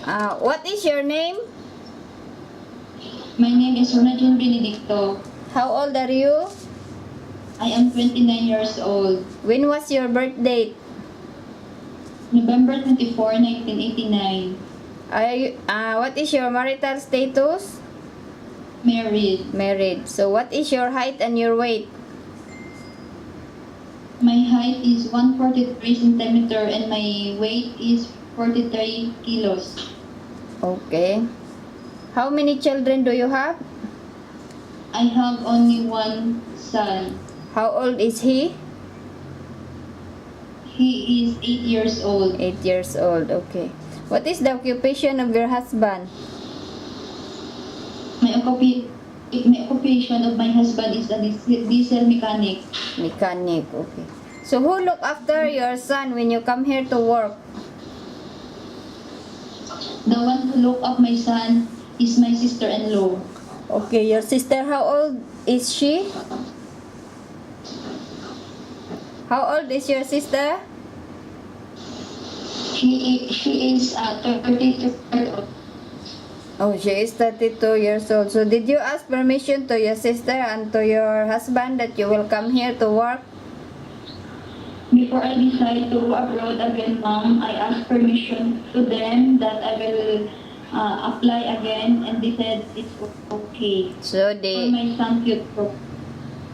What is your name? My name is Jane Benedicto. How old are you? I am 29 years old. When was your birth date? November 24, 1989. What is your marital status? Married. Married. So what is your height and your weight? My height is 143 centimeter and my weight is 43 kilos. Okay. How many children do you have? I have only one son. How old is he? He is 8 years old. 8 years old. Okay. What is the occupation of your husband? My occupation of my husband is a diesel mechanic. Mechanic. Okay. So who look after your son when you come here to work? The one who look up my son is my sister-in-law. Okay. Your sister, how old is she? How old is your sister? She is 32 years old. Oh, she is 32 years old. So did you ask permission to your sister and to your husband that you will come here to work? Before I decide to go abroad again, ma'am, I asked permission to them that I will apply again, and they said it's okay. So For they my son's future.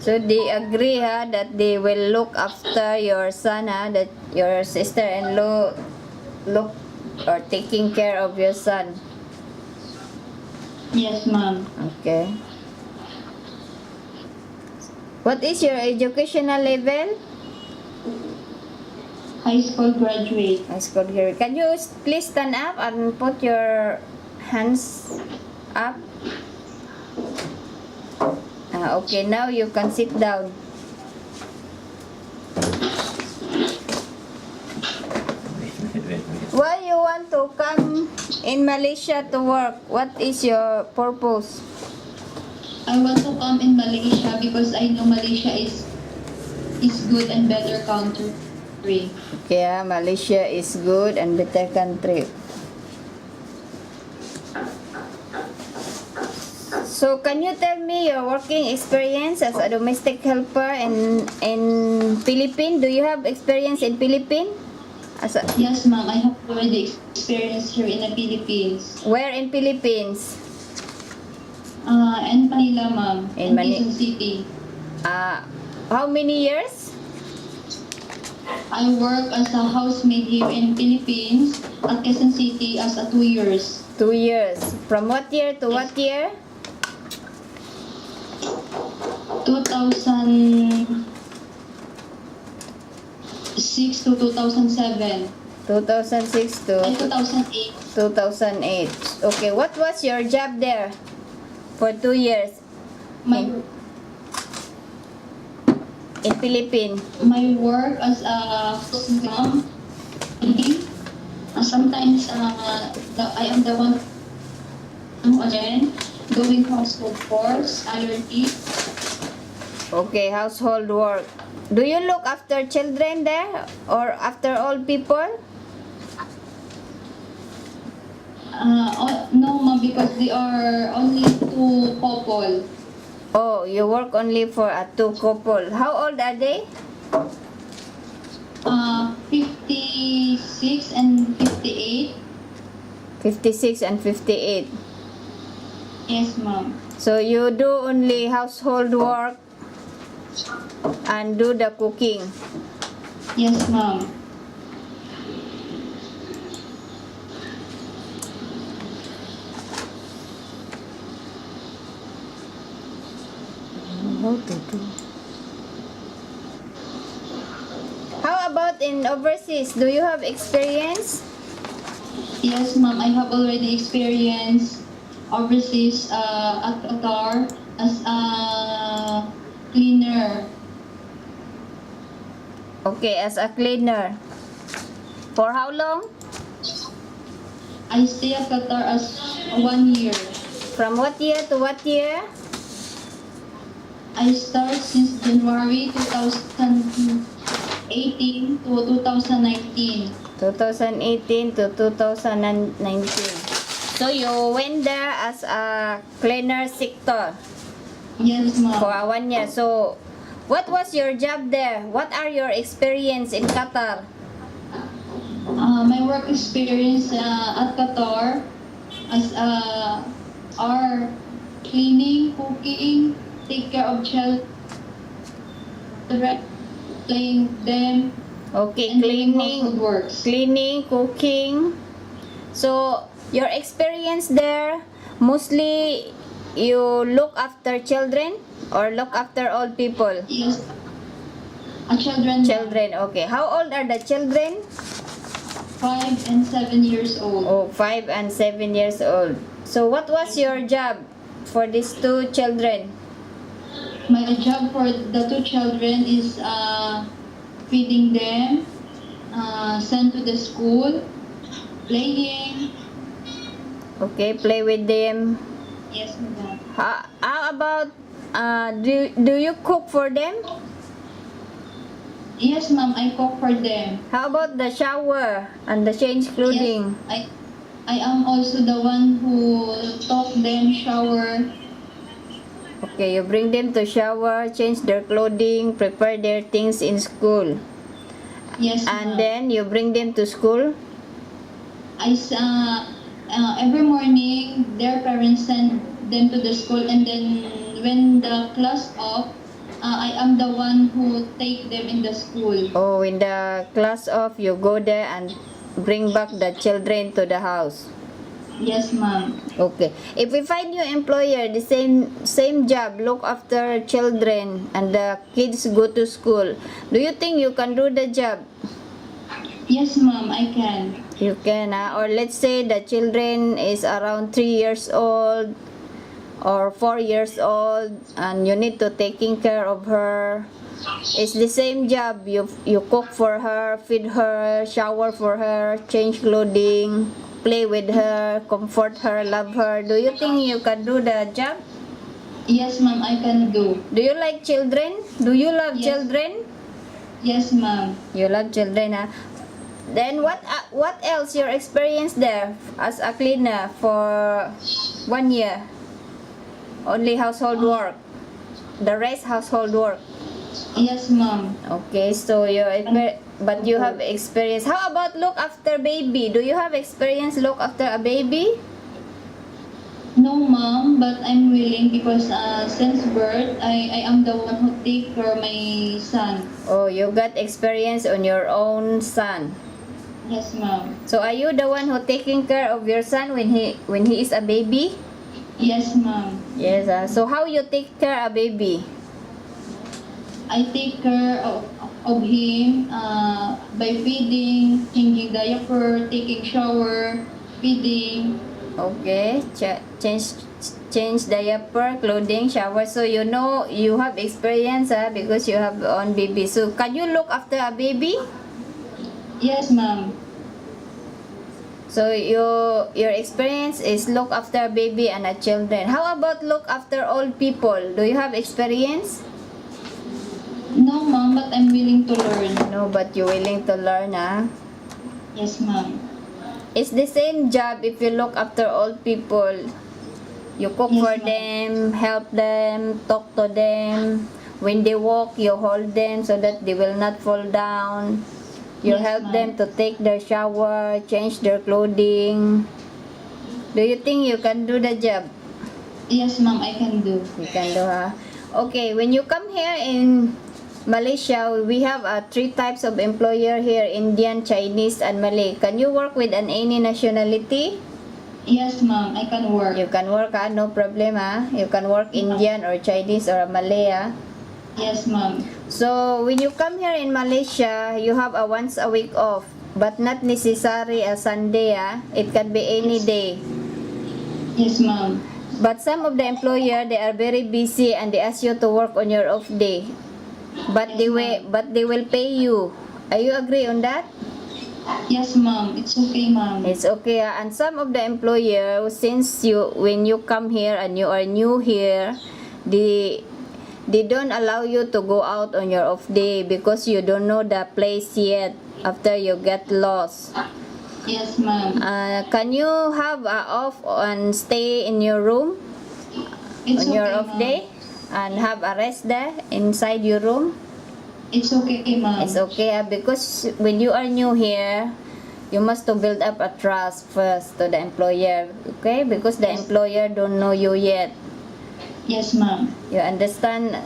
So they agree that they will look after your son, that your sister-in-law look or taking care of your son. Yes, ma'am. Okay. What is your educational level? High school graduate. High school here. Can you please stand up and put your hands up? Okay, now you can sit down. Why you want to come in Malaysia to work? What is your purpose? I want to come in Malaysia because I know Malaysia is good and better country. Okay, Malaysia is good and better country. So, can you tell me your working experience as a domestic helper in Philippines? Do you have experience in Philippines? Yes, ma'am. I have already experience here in the Philippines. Where in Philippines? In Manila, ma'am. In Quezon City. How many years? I work as a housemaid here in Philippines at Quezon City as 2 years. 2 years. From what year to what year? 2006 to 2007. 2006 to 2008. 2008. Okay, what was your job there for 2 years in Philippines? My work as a mom. Sometimes I am the one again doing household chores, allergy. Okay, household work. Do you look after children there or after old people? No, ma'am, because they are only 2 couple. Oh, you work only for a 2 couple. How old are they? 56 and 58. 56 and 58. Yes, ma'am. So you do only household work and do the cooking. Yes, ma'am. How about in overseas? Do you have experience? Yes, ma'am. I have already experienced overseas at Qatar as a cleaner. Okay, as a cleaner. For how long? I stay at Qatar as 1 year. From what year to what year? I start since January 2018 to 2019. 2018 to 2019. So you went there as a cleaner sector Yes, for ma'am. 1 year. So what was your job there? What are your experience in Qatar? My work experience at Qatar as are cleaning, cooking, take care of children, playing them, Okay, and doing cleaning, household works. cleaning, cooking. So your experience there, mostly you look after children or look after old people? Yes, children, Children, okay. How old are the children? 5 and 7 years old. Oh, 5 and 7 years old. So what was your job for these two children? My job for the two children is feeding them, sent to the school, playing. Okay, play with them. Yes, madam. How about, do you cook for them? Yes, ma'am, I cook for them. How about the shower and the change clothing? Yes, I am also the one who taught them shower. Okay, you bring them to shower, change their clothing, prepare their things in school. Yes, And ma'am. then you bring them to school? Every morning, their parents send them to the school, and then when the class off, I am the one who take them in the school. Oh, in the class off, you go there and bring back the children to the house. Yes, ma'am. Okay. If we find you employer, the same job, look after children and the kids go to school, do you think you can do the job? Yes, ma'am, I can. You can, or let's say the children is around 3 years old or 4 years old and you need to taking care of her. It's the same job. You cook for her, feed her, shower for her, change clothing, play with her, comfort her, love her. Do you think you can do the job? Yes, ma'am, I can do. Do you like children? Do you love Yes. children? Yes, ma'am. You love children, huh? Then what else your experience there as a cleaner for 1 year? Only household work. The rest household work. Yes, ma'am. Okay, so but you have experience. How about look after baby? Do you have experience look after a baby? No, ma'am, but I'm willing because since birth, I am the one who take care of my son. Oh, you got experience on your own son. Yes, ma'am. So are you the one who taking care of your son when he is a baby? Yes, ma'am. Yes. So how you take care a baby? I take care of him by feeding, changing diaper, taking shower, feeding. Okay. Change diaper, clothing, shower. So you know you have experience because you have own baby. So can you look after a baby? Yes, ma'am. So your experience is look after a baby and a children. How about look after old people? Do you have experience? No, ma'am, but I'm willing to learn. No, but you're willing to learn, Yes, ma'am. It's the same job if you look after old people. You cook Yes, for ma'am. them, help them, talk to them. When they walk, you hold them so that they will not fall down. You Yes, help ma'am. them to take their shower, change their clothing. Do you think you can do the job? Yes, ma'am, I can do. You can do, Okay, when you come here in Malaysia, we have 3 types of employer here, Indian, Chinese, and Malay. Can you work with any nationality? Yes, ma'am, I can work. You can work, no problem, You can work Indian or Chinese or Malay, Yes, ma'am. So, when you come here in Malaysia, you have a once a week off, but not necessary a Sunday, It can be any day. Yes, ma'am. But some of the employer, they are very busy and they ask you to work on your off day. But they will pay you. Are you agree on that? Yes, ma'am. It's okay, ma'am. It's okay. And some of the employer, since when you come here and you are new here, they don't allow you to go out on your off day because you don't know the place yet after you get lost. Yes, ma'am. Can you have a off and stay in your room It's on your okay, off ma'am. day and have a rest there inside your room? It's okay, ma'am. It's okay because when you are new here, you must to build up a trust first to the employer, okay? Because the employer don't know you yet. Yes, ma'am. You understand?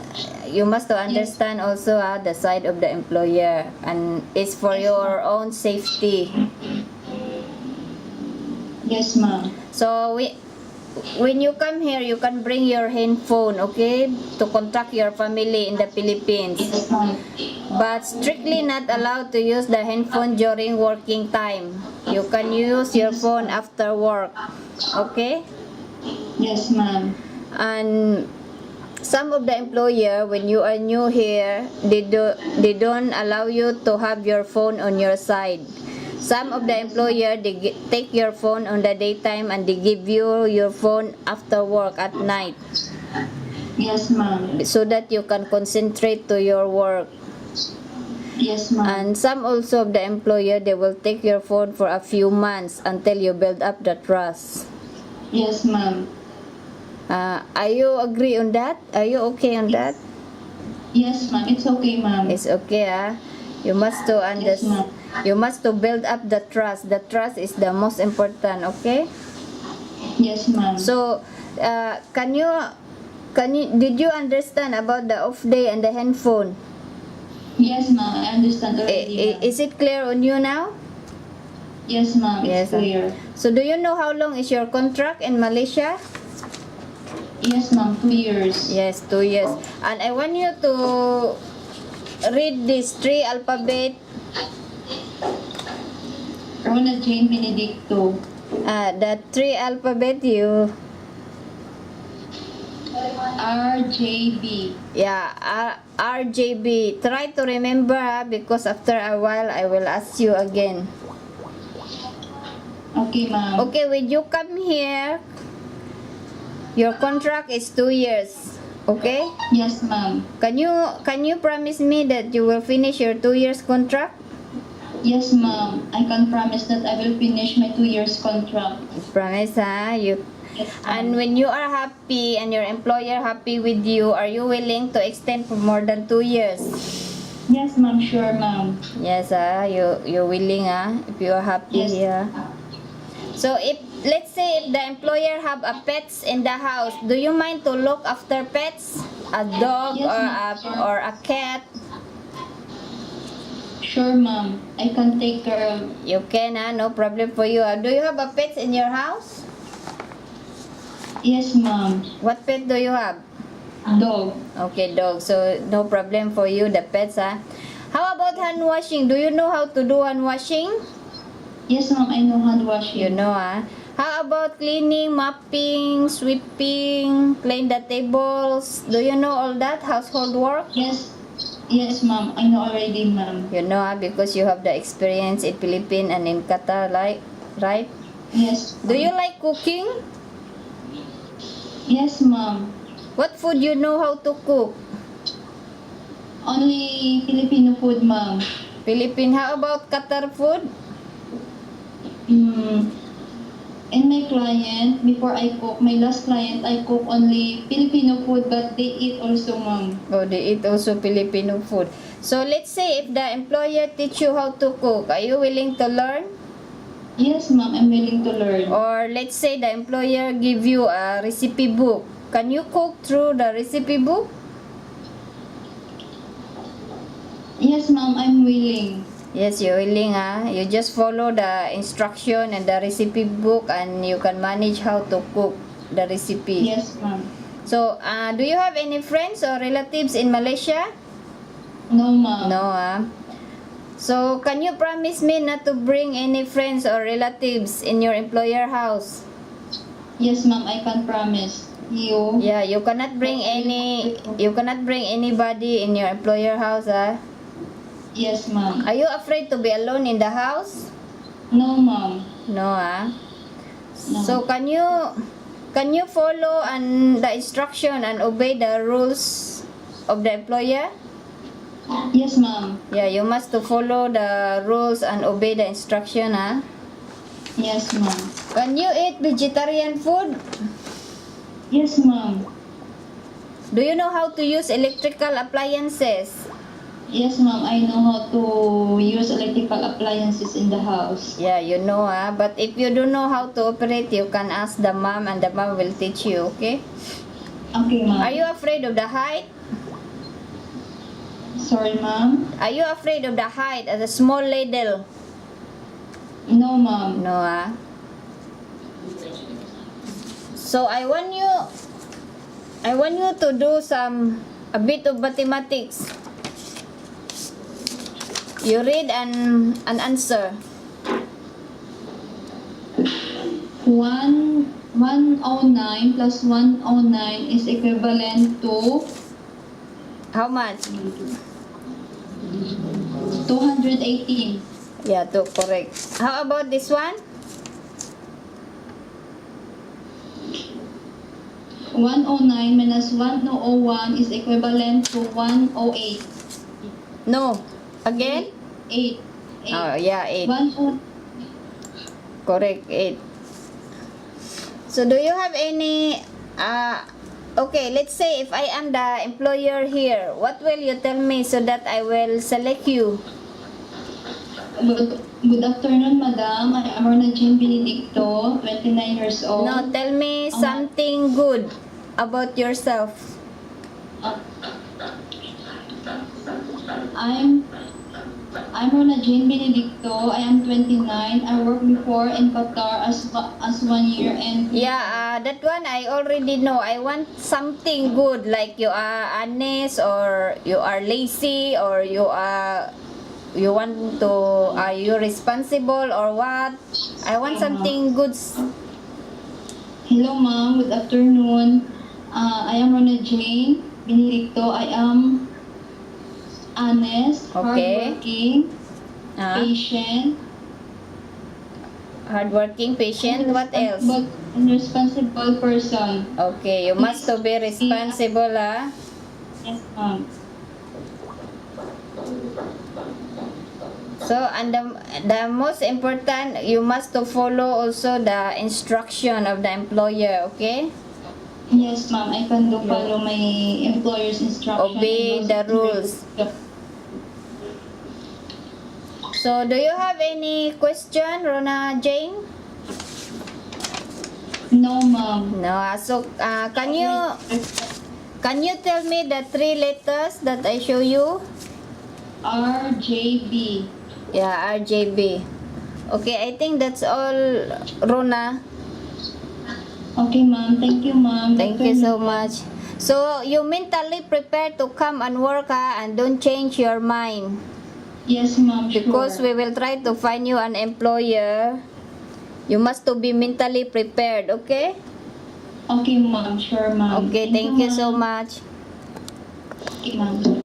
You must to understand also the side of the employer, and it's for Yes, your own safety. Yes, ma'am. So when you come here, you can bring your handphone, okay, to contact your family in the Philippines. Yes, ma'am. But strictly not allowed to use the handphone during working time. You can use your phone after work, okay? Yes, ma'am. And some of the employer, when you are new here, they don't allow you to have your phone on your side. Some of the employer, they take your phone on the daytime and they give you your phone after work at night, Yes, ma'am. so that you can concentrate to your work. Yes, ma'am. And some also of the employer, they will take your phone for a few months until you build up the trust. Yes, ma'am. Are you agree on that? Are you okay on that? Yes, ma'am. It's okay, ma'am. It's okay, You must to Yes, ma'am. you must to build up the trust. The trust is the most important, okay? Yes, ma'am. So, did you understand about the off day and the handphone? Yes, ma'am. I understand already, ma'am. Is it clear on you now? Yes, ma'am. Yes, It's clear. So, do you know how long is your contract in Malaysia? Yes, ma'am. 2 years. Yes, 2 years. And I want you to read these 3 alphabet. Rona Jane Benedicto. The 3 alphabet you. RJB. Yeah, RJB. Try to remember because after a while I will ask you again. Okay, ma'am. Okay, when you come here, your contract is 2 years. Okay? Yes, ma'am. Can you promise me that you will finish your 2 years contract? Yes, ma'am. I can promise that I will finish my 2 years contract. Promise, You. Yes, And ma'am. when you are happy and your employer happy with you, are you willing to extend for more than 2 years? Yes, ma'am. Sure, ma'am. Yes, you're willing, if you are happy Yes. here. So if let's say if the employer have a pets in the house, do you mind to look after pets? A dog Yes, or ma'am. Sure. a cat? Sure, ma'am. I can take care of. You can, no problem for you. Do you have a pets in your house? Yes, ma'am. What pet do you have? Dog. Okay, dog. So no problem for you, the pets, How about hand washing? Do you know how to do hand washing? Yes, ma'am. I know hand washing. You know, How about cleaning, mopping, sweeping, clean the tables? Do you know all that household work? Yes. Yes, ma'am. I know already, ma'am. You know, because you have the experience in Philippines and in Qatar, like, right? Yes. Do you like cooking? Yes, ma'am. What food you know how to cook? Only Filipino food, ma'am. Philippine. How about Qatar food? And my client, before I cook, my last client, I cook only Filipino food, but they eat also, ma'am. Oh, they eat also Filipino food. So let's say if the employer teach you how to cook, are you willing to learn? Yes, ma'am. I'm willing to learn. Or let's say the employer give you a recipe book. Can you cook through the recipe book? Yes, ma'am. I'm willing. Yes, you're willing, You just follow the instruction and the recipe book and you can manage how to cook the recipe. Yes, ma'am. So, do you have any friends or relatives in Malaysia? No, ma'am. No, So, can you promise me not to bring any friends or relatives in your employer house? Yes, ma'am. I can promise you. Yeah, you cannot bring anybody in your employer house, Yes, ma'am. Are you afraid to be alone in the house? No, ma'am. No, No. So, can you follow the instruction and obey the rules of the employer? Yes, ma'am. Yeah, you must to follow the rules and obey the instruction, Yes, ma'am. Can you eat vegetarian food? Yes, ma'am. Do you know how to use electrical appliances? Yes, ma'am. I know how to use electrical appliances in the house. Yeah, you know, but if you don't know how to operate, you can ask the mom and the mom will teach you, okay? Okay, ma'am. Are you afraid of the height? Sorry, ma'am. Are you afraid of the height as a small ladle? No, ma'am. No, So I want you to do a bit of mathematics. You read an answer. 109 plus 109 is equivalent to How much? 218. Yeah, correct. How about this one? 109 minus 101 is equivalent to 108. No. Again? 8. Oh, yeah, 8. 109. Correct, 8. So, do you have any... okay, let's say if I am the employer here, what will you tell me so that I will select you? Good afternoon, madam. I am Rona Jane Benedicto, 29 years old. No, tell me something good about yourself. I'm Rona Jane Benedicto. I am 29. I worked before in Qatar as 1 year and Yeah, that one I already know. I want something good, like you are honest or you are lazy or you want to, are you responsible or what? I want something good. Hello, ma'am. Good afternoon. I am Rona Jane Benedicto. I am honest, Okay. hardworking, patient, Hardworking, patient, what else? and responsible person. Okay, you must to be responsible, Yes, ma'am. So, and the most important, you must to follow also the instruction of the employer, okay? Yes, ma'am. I can do follow my employer's instruction. Obey and the also- rules. So, do you have any question, Rona Jane? No, ma'am. No. So, can you tell me the 3 letters that I show you? RJB. Yeah, RJB. Okay, I think that's all, Rona. Okay, ma'am. Thank you, ma'am. Thank you so much. So, you mentally prepare to come and work, and don't change your mind. Yes, ma'am. Sure. Because we will try to find you an employer. You must to be mentally prepared, okay? Okay, ma'am. Sure, ma'am. Okay, thank you so ma'am. much. Okay, ma'am.